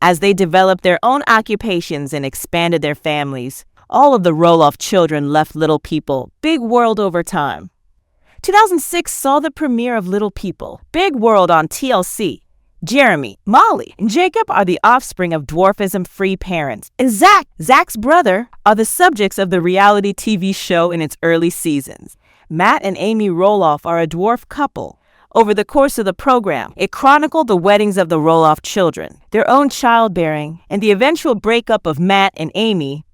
As they developed their own occupations and expanded their families, all of the Roloff children left Little People, Big World over time. 2006 saw the premiere of Little People, Big World on TLC. Jeremy, Molly, and Jacob are the offspring of dwarfism-free parents, and Zach's brother, are the subjects of the reality TV show in its early seasons. Matt and Amy Roloff are a dwarf couple. Over the course of the program, it chronicled the weddings of the Roloff children, their own childbearing, and the eventual breakup of Matt and Amy.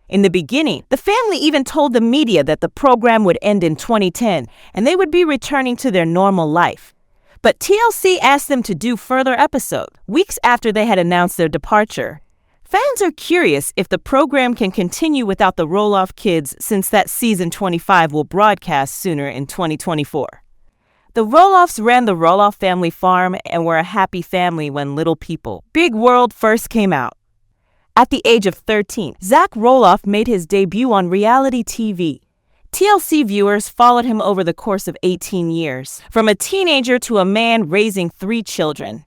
In the beginning, the family even told the media that the program would end in 2010 and they would be returning to their normal life. But TLC asked them to do further episodes, weeks after they had announced their departure. Fans are curious if the program can continue without the Roloff kids since that season 25 will broadcast sooner in 2024. The Roloffs ran the Roloff family farm and were a happy family when Little People, Big World first came out. At the age of 13, Zach Roloff made his debut on reality TV. TLC viewers followed him over the course of 18 years, from a teenager to a man raising 3 children.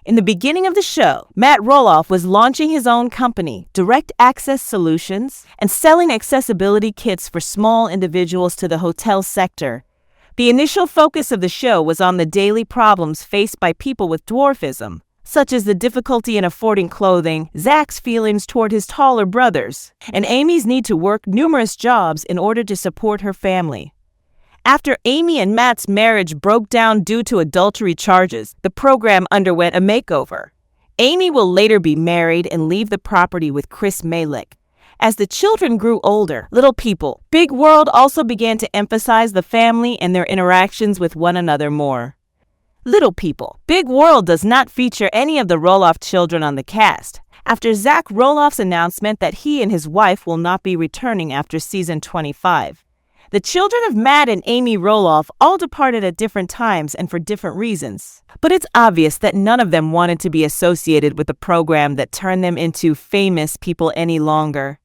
In the beginning of the show, Matt Roloff was launching his own company, Direct Access Solutions, and selling accessibility kits for small individuals to the hotel sector. The initial focus of the show was on the daily problems faced by people with dwarfism, such as the difficulty in affording clothing, Zach's feelings toward his taller brothers, and Amy's need to work numerous jobs in order to support her family. After Amy and Matt's marriage broke down due to adultery charges, the program underwent a makeover. Amy will later be married and leave the property with Chris Malick. As the children grew older, Little People, Big World also began to emphasize the family and their interactions with one another more. Little People, Big World does not feature any of the Roloff children on the cast, after Zach Roloff's announcement that he and his wife will not be returning after season 25. The children of Matt and Amy Roloff all departed at different times and for different reasons, but it's obvious that none of them wanted to be associated with the program that turned them into famous people any longer.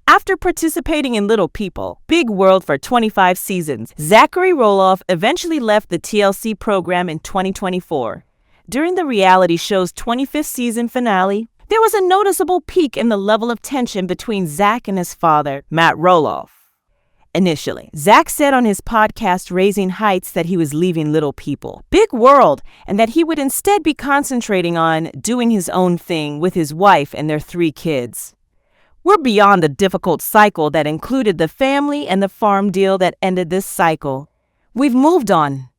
After participating in Little People, Big World for 25 seasons, Zachary Roloff eventually left the TLC program in 2024. During the reality show's 25th season finale, there was a noticeable peak in the level of tension between Zach and his father, Matt Roloff. Initially, Zach said on his podcast Raising Heights that he was leaving Little People, Big World, and that he would instead be concentrating on doing his own thing with his wife and their 3 kids. We're beyond the difficult cycle that included the family and the farm deal that ended this cycle. We've moved on.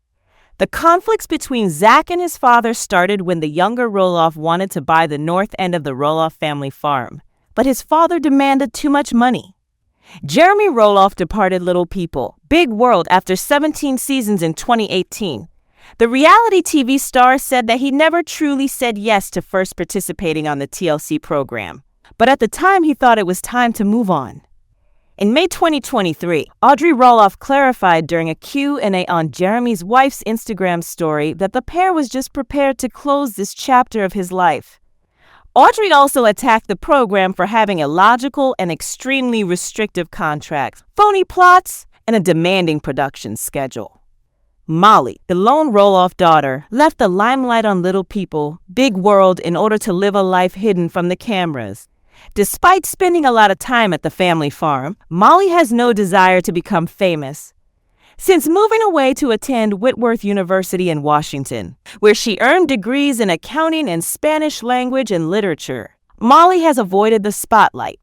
The conflicts between Zach and his father started when the younger Roloff wanted to buy the north end of the Roloff family farm, but his father demanded too much money. Jeremy Roloff departed Little People, Big World after 17 seasons in 2018. The reality TV star said that he never truly said yes to first participating on the TLC program, but at the time he thought it was time to move on. In May 2023, Audrey Roloff clarified during a Q&A on Jeremy's wife's Instagram story that the pair was just prepared to close this chapter of his life. Audrey also attacked the program for having illogical and extremely restrictive contracts, phony plots, and a demanding production schedule. Molly, the lone Roloff daughter, left the limelight on Little People, Big World in order to live a life hidden from the cameras. Despite spending a lot of time at the family farm, Molly has no desire to become famous. Since moving away to attend Whitworth University in Washington, where she earned degrees in accounting and Spanish language and literature, Molly has avoided the spotlight.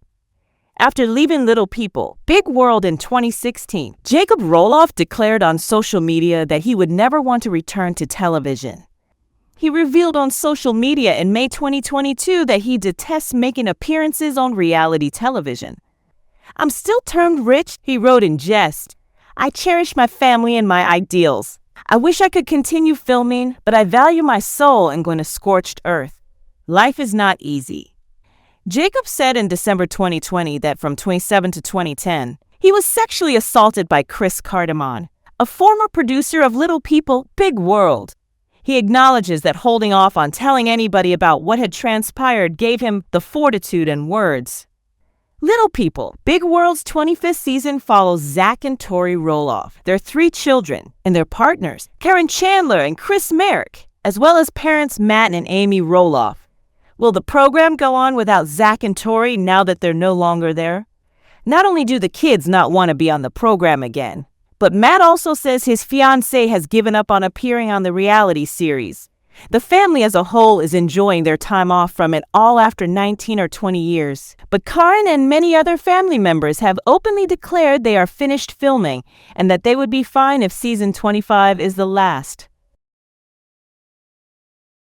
After leaving Little People, Big World in 2016, Jacob Roloff declared on social media that he would never want to return to television. He revealed on social media in May 2022 that he detests making appearances on reality television. "I'm still termed rich," he wrote in jest. "I cherish my family and my ideals. I wish I could continue filming, but I value my soul and going to scorched earth. Life is not easy." Jacob said in December 2020 that from 2007 to 2010, he was sexually assaulted by Chris Cardamon, a former producer of Little People, Big World. He acknowledges that holding off on telling anybody about what had transpired gave him the fortitude and words. Little People, Big World's 25th season follows Zach and Tori Roloff, their 3 children, and their partners, Karen Chandler and Chris Marek, as well as parents Matt and Amy Roloff. Will the program go on without Zach and Tori now that they're no longer there? Not only do the kids not want to be on the program again, but Matt also says his fiancée has given up on appearing on the reality series. The family as a whole is enjoying their time off from it all after 19 or 20 years. But Karen and many other family members have openly declared they are finished filming and that they would be fine if season 25 is the last.